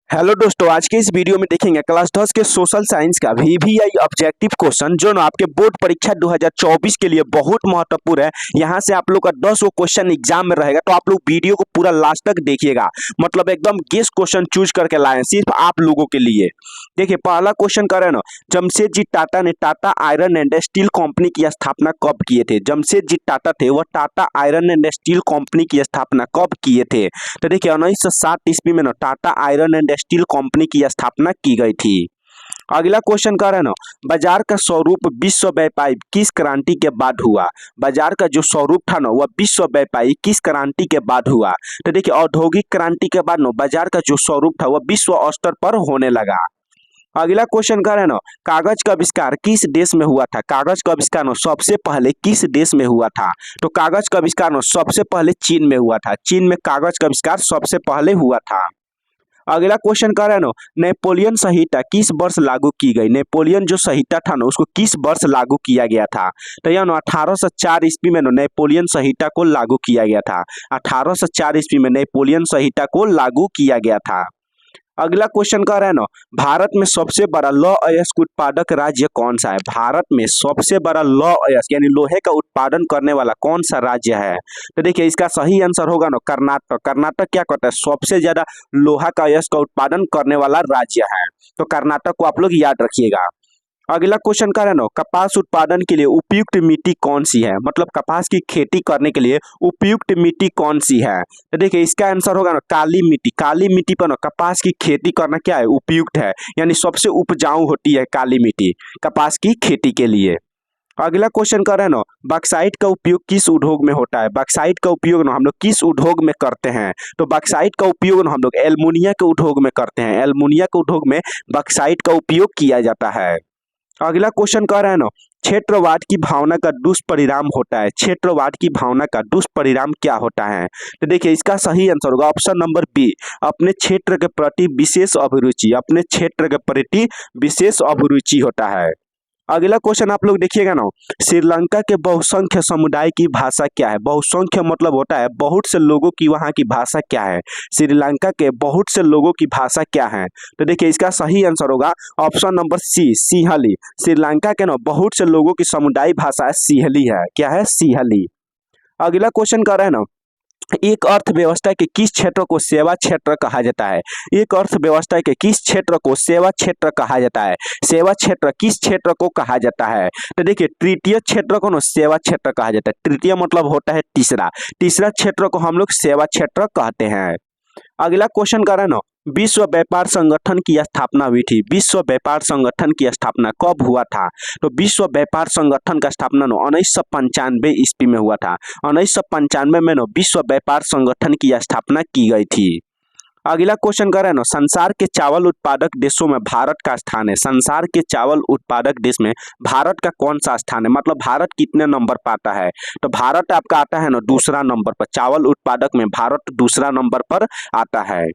Hello दोस्तों, आज के इस वीडियो में देखेंगे क्लास 10 के सोशल साइंस का वीवीआई ऑब्जेक्टिव क्वेश्चन जो ना आपके बोर्ड परीक्षा 2024 के लिए बहुत महत्वपूर्ण है। यहां से आप लोग का 10 वो क्वेश्चन एग्जाम में रहेगा, तो आप लोग वीडियो को पूरा लास्ट तक देखिएगा। मतलब एकदम गेस क्वेश्चन चूज करके लाए सिर्फ आप लोगों के लिए। देखिए पहला क्वेश्चन करें ना, जमशेदजी टाटा ने Tata iron and steel company की स्थापना कब किए थे? जमशेदजी टाटा थे वह Tata iron and steel company की स्थापना कब किए थे? तो देखिए 1960 ईस्वी में ना Tata iron and steel company की स्थापना की गई थी। अगला क्वेश्चन कर रहे हैं ना, बाजार का स्वरूप विश्व व्यापारी किस क्रांति के बाद हुआ? बाजार का जो स्वरूप था ना वह विश्व व्यापारी किस क्रांति के बाद हुआ? तो देखिए औद्योगिक क्रांति के बाद ना बाजार का जो स्वरूप था वह विश्व स्तर पर होने लगा। अगला क्वेश्चन कर रहे हैं ना, कागज का आविष्कार किस देश में हुआ था? कागज का आविष्कार ना सबसे पहले किस देश में हुआ था? तो कागज का आविष्कार ना सबसे पहले चीन में हुआ था। चीन में कागज का आविष्कार सबसे पहले हुआ था। अगला क्वेश्चन कर रहे हैं ना, नेपोलियन संहिता किस वर्ष लागू की गई? नेपोलियन जो संहिता था ना उसको किस वर्ष लागू किया गया था? तो यह ना 1804 ईस्वी में ना नेपोलियन संहिता को लागू किया गया था। 1804 ईस्वी में नेपोलियन संहिता को लागू किया गया था। अगला क्वेश्चन कर रहे हैं ना, भारत में सबसे बड़ा लौह अयस्क उत्पादक राज्य कौन सा है? भारत में सबसे बड़ा लौह अयस्क यानी लोहे का उत्पादन करने वाला कौन सा राज्य है? तो देखिए इसका सही आंसर होगा ना कर्नाटक। कर्नाटक क्या करता है? सबसे ज्यादा लोहा का अयस्क का उत्पादन करने वाला राज्य है। तो कर्नाटक को आप लोग याद रखिएगा। अगला क्वेश्चन कर रहे हैं ना, कपास उत्पादन के लिए उपयुक्त मिट्टी कौन सी है? मतलब कपास की खेती करने के लिए उपयुक्त मिट्टी कौन सी है? तो देखिए इसका आंसर होगा ना काली मिट्टी। काली मिट्टी पर ना कपास की खेती करना क्या है? उपयुक्त है, यानी सबसे उपजाऊ होती है काली मिट्टी कपास की खेती के लिए। अगला क्वेश्चन कर रहे हैं ना, बॉक्साइट का उपयोग किस उद्योग में होता है? बॉक्साइट का उपयोग ना हम लोग किस उद्योग में करते हैं? तो बॉक्साइट का उपयोग ना हम लोग एल्युमिनियम के उद्योग में करते हैं। एल्युमिनियम के उद्योग में बॉक्साइट का उपयोग किया जाता है। अगला क्वेश्चन कह रहा है ना, क्षेत्रवाद की भावना का दुष्परिणाम होता है। क्षेत्रवाद की भावना का दुष्परिणाम क्या होता है? तो देखिए इसका सही आंसर होगा ऑप्शन नंबर बी, अपने क्षेत्र के प्रति विशेष अभिरुचि। अपने क्षेत्र के प्रति विशेष अभिरुचि होता है। अगला क्वेश्चन आप लोग देखिएगा ना, श्रीलंका के बहुसंख्य समुदाय की भाषा क्या है? बहुसंख्य मतलब होता है बहुत से लोगों की वहाँ की भाषा क्या है? श्रीलंका के बहुत से लोगों की भाषा क्या है? तो देखिए इसका सही आंसर होगा option number C, Sinhali. Sri Lanka के ना बहुत से लोगों की समुदाय भाषा है सिंहली है। क्या है? सिंहली। अगला क्वेश्चन कर रहे हैं ना, एक अर्थव्यवस्था के किस क्षेत्र को सेवा क्षेत्र कहा जाता है? एक अर्थव्यवस्था के किस क्षेत्र को सेवा क्षेत्र कहा जाता है? सेवा क्षेत्र किस क्षेत्र को कहा जाता है? तो देखिए तृतीय क्षेत्र को ना सेवा क्षेत्र कहा जाता है। तृतीय मतलब होता है तीसरा। तीसरा क्षेत्र को हम लोग सेवा क्षेत्र कहते हैं। अगला क्वेश्चन कर रहे हैं ना, विश्व व्यापार संगठन की स्थापना हुई थी। विश्व व्यापार संगठन की स्थापना कब हुआ था? तो विश्व व्यापार संगठन का स्थापना 1995 ईस्वी में हुआ था। 1995 में विश्व व्यापार संगठन की स्थापना की गई थी। अगला क्वेश्चन कर रहे हैं ना, संसार के चावल उत्पादक देशों में भारत का स्थान है। संसार के चावल उत्पादक देश में भारत का कौन सा स्थान है? मतलब भारत कितने नंबर पर आता है? तो भारत आपका आता है ना दूसरा नंबर पर। चावल उत्पादक में भारत दूसरा नंबर पर आता है।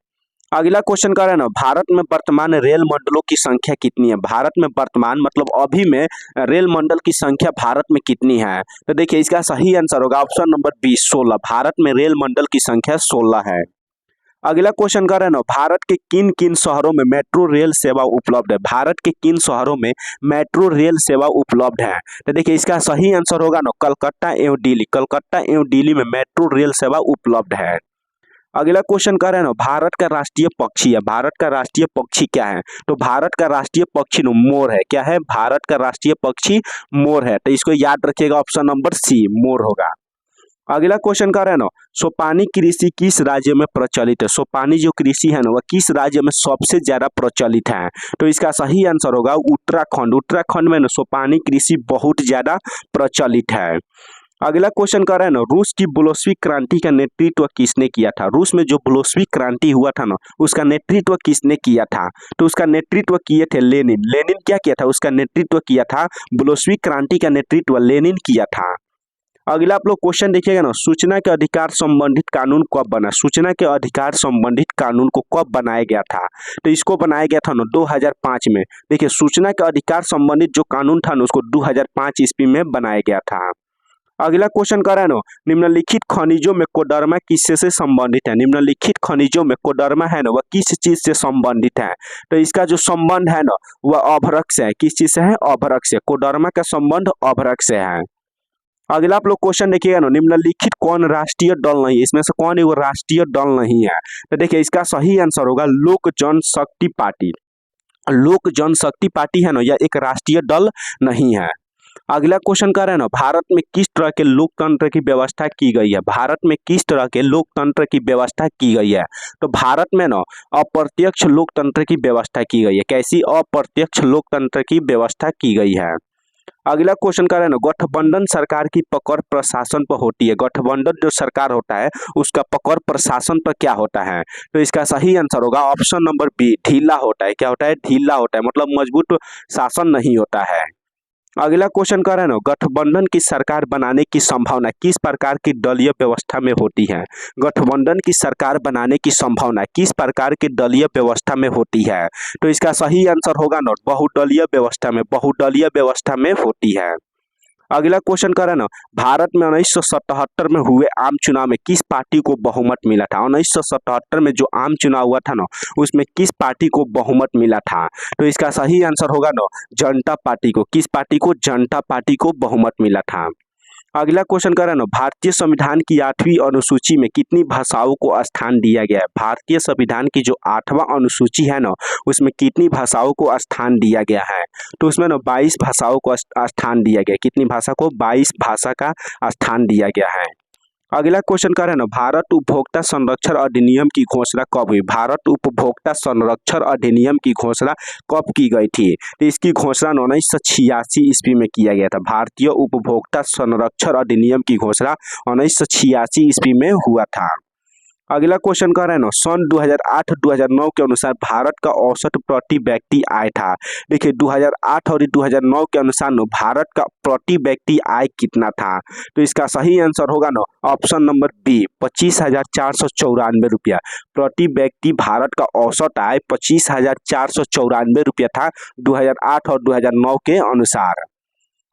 अगला क्वेश्चन कर रहे हैं ना, भारत में वर्तमान रेल मंडलों की संख्या कितनी है? भारत में वर्तमान मतलब अभी में रेल मंडल की संख्या भारत में कितनी है? तो देखिए इसका सही आंसर होगा ऑप्शन नंबर बी, 16। भारत में रेल मंडल की संख्या 16 है। अगला क्वेश्चन कर रहे हैं ना, भारत के किन किन शहरों में मेट्रो रेल सेवा उपलब्ध है? भारत के किन शहरों में मेट्रो रेल सेवा उपलब्ध है? तो देखिए इसका सही आंसर होगा ना कलकत्ता एवं दिल्ली। कलकत्ता एवं दिल्ली में मेट्रो रेल सेवा उपलब्ध है। अगला क्वेश्चन कर रहे हैं ना, भारत का राष्ट्रीय पक्षी है। भारत का राष्ट्रीय पक्षी क्या है? तो भारत का राष्ट्रीय पक्षी मोर है। क्या है? भारत का राष्ट्रीय पक्षी मोर है। तो इसको याद रखिएगा ऑप्शन नंबर सी, मोर होगा। अगला क्वेश्चन कर रहे हैं ना, सोपानी कृषि किस राज्य में प्रचलित है? सोपानी जो कृषि है ना वह किस राज्य में सबसे ज्यादा प्रचलित है? तो इसका सही आंसर होगा उत्तराखंड। उत्तराखंड में ना सोपानी कृषि बहुत ज्यादा प्रचलित है। अगला क्वेश्चन कर रहे हैं ना, रूस की बोल्शेविक क्रांति का नेतृत्व किसने किया था? रूस में जो बोल्शेविक क्रांति हुआ था ना उसका नेतृत्व किसने किया था? तो उसका नेतृत्व किए थे लेनिन। लेनिन क्या किया था? उसका नेतृत्व किया था। बोल्शेविक क्रांति का नेतृत्व लेनिन किया था। अगला आप लोग क्वेश्चन देखिएगा ना, सूचना के अधिकार संबंधित कानून कब बना? सूचना के अधिकार संबंधित कानून को कब बनाया गया था? तो इसको बनाया गया था ना 2005 में। देखिए सूचना के अधिकार संबंधित जो कानून था ना उसको 2005 ईस्वी में बनाया गया था। अगला क्वेश्चन कर रहा है ना, निम्नलिखित खनिजों में कोडरमा किससे संबंधित है। निम्नलिखित खनिजों में कोडरमा है ना वह किस चीज से संबंधित है। तो इसका जो संबंध है ना वह अभ्रक से है। किस चीज से है, अभ्रक से। कोडरमा का संबंध अभ्रक से है। अगला आप लोग क्वेश्चन देखिएगा ना, निम्नलिखित कौन राष्ट्रीय दल नहीं है, इसमें से कौन एगो राष्ट्रीय दल नहीं है। तो देखिए इसका सही आंसर होगा लोक जनशक्ति पार्टी। लोक जनशक्ति पार्टी है ना यह एक राष्ट्रीय दल नहीं है। अगला क्वेश्चन कर रहे हैं ना, भारत में किस तरह के लोकतंत्र की व्यवस्था की गई है। भारत में किस तरह के लोकतंत्र की व्यवस्था की गई है। तो भारत में ना अप्रत्यक्ष लोकतंत्र की व्यवस्था की गई है। कैसी, अप्रत्यक्ष लोकतंत्र की व्यवस्था की गई है। अगला क्वेश्चन कर रहे हैं ना, गठबंधन सरकार की पकड़ प्रशासन पर होती है। गठबंधन जो सरकार होता है उसका पकड़ प्रशासन पर क्या होता है। तो इसका सही आंसर होगा ऑप्शन नंबर बी, ढीला होता है। क्या होता है, ढीला होता है, मतलब मजबूत शासन नहीं होता है। अगला क्वेश्चन कर रहे हैं ना, गठबंधन की सरकार बनाने की संभावना किस प्रकार की दलीय व्यवस्था में होती है। गठबंधन की सरकार बनाने की संभावना किस प्रकार की दलीय व्यवस्था में होती है। तो इसका सही आंसर होगा ना बहुदलीय व्यवस्था में, बहुदलीय व्यवस्था में होती है। अगला क्वेश्चन कर रहे हैं ना, भारत में 1977 में हुए आम चुनाव में किस पार्टी को बहुमत मिला था। 1977 में जो आम चुनाव हुआ था ना उसमें किस पार्टी को बहुमत मिला था। तो इसका सही आंसर होगा ना जनता पार्टी को। किस पार्टी को, जनता पार्टी को बहुमत मिला था। अगला क्वेश्चन कर रहे हैं ना, भारतीय संविधान की 8वीं अनुसूची में कितनी भाषाओं को स्थान दिया गया है। भारतीय संविधान की जो 8वां अनुसूची है ना उसमें कितनी भाषाओं को स्थान दिया गया है। तो उसमें ना 22 भाषाओं को स्थान दिया गया। कितनी भाषा को, 22 भाषा का स्थान दिया गया है। अगला क्वेश्चन कर रहे हैं ना, भारत उपभोक्ता संरक्षण अधिनियम की घोषणा कब हुई। भारत उपभोक्ता संरक्षण अधिनियम की घोषणा कब की गई थी। तो इसकी घोषणा 1986 ईस्वी में किया गया था। भारतीय उपभोक्ता संरक्षण अधिनियम की घोषणा 1986 ईस्वी में हुआ था। अगला क्वेश्चन कर रहे हैं ना, सन 2008-2009 के अनुसार भारत का औसत प्रति व्यक्ति आय था। देखिए 2008 और 2009 के अनुसार ना भारत का प्रति व्यक्ति आय कितना था। तो इसका सही आंसर होगा ना ऑप्शन नंबर बी, 25,494 रुपया। प्रति व्यक्ति भारत का औसत आय 25,494 रुपया था 2008 और 2009 के अनुसार।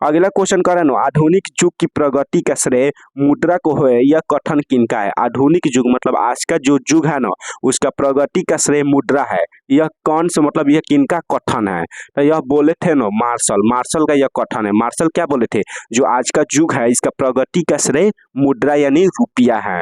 अगला क्वेश्चन कर रहे हैं ना, आधुनिक युग की प्रगति का श्रेय मुद्रा को है यह कथन किनका है। आधुनिक युग मतलब आज का जो युग है ना उसका प्रगति का श्रेय मुद्रा है। यह कौन से, मतलब यह किनका कथन है। तो यह बोले थे ना मार्शल, मार्शल का यह कथन है। मार्शल क्या बोले थे, जो आज का युग है इसका प्रगति का श्रेय मुद्रा यानी रुपया है।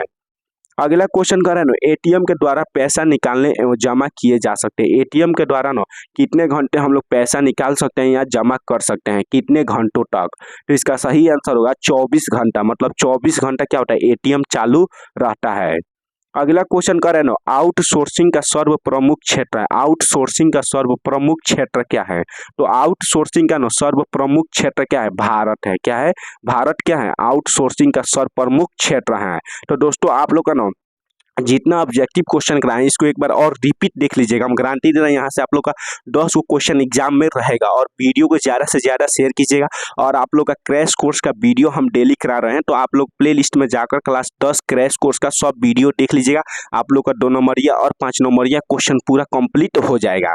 अगला क्वेश्चन कर रहे हैं ना, एटीएम के द्वारा पैसा निकालने एवं जमा किए जा सकते हैं। एटीएम के द्वारा ना कितने घंटे हम लोग पैसा निकाल सकते हैं या जमा कर सकते हैं, कितने घंटों तक। तो इसका सही आंसर होगा 24 घंटा। मतलब 24 घंटा क्या होता है, एटीएम चालू रहता है। अगला क्वेश्चन कर रहे हैं ना, आउटसोर्सिंग का सर्व प्रमुख क्षेत्र है। आउटसोर्सिंग का सर्व प्रमुख क्षेत्र क्या है। तो आउटसोर्सिंग का ना सर्व प्रमुख क्षेत्र क्या है, भारत है। क्या है, भारत क्या है, आउटसोर्सिंग का सर्व प्रमुख क्षेत्र है। तो दोस्तों आप लोग का ना जितना ऑब्जेक्टिव क्वेश्चन कराएं इसको एक बार और रिपीट देख लीजिएगा। हम गारंटी दे रहे हैं यहाँ से आप लोग का 10 को क्वेश्चन एग्जाम में रहेगा। और वीडियो को ज़्यादा से ज़्यादा शेयर कीजिएगा। और आप लोग का क्रैश कोर्स का वीडियो हम डेली करा रहे हैं, तो आप लोग प्ले लिस्ट में जाकर क्लास 10 क्रैश कोर्स का सब वीडियो देख लीजिएगा। आप लोग का 2 नंबरिया और 5 नंबरिया क्वेश्चन पूरा कंप्लीट हो जाएगा।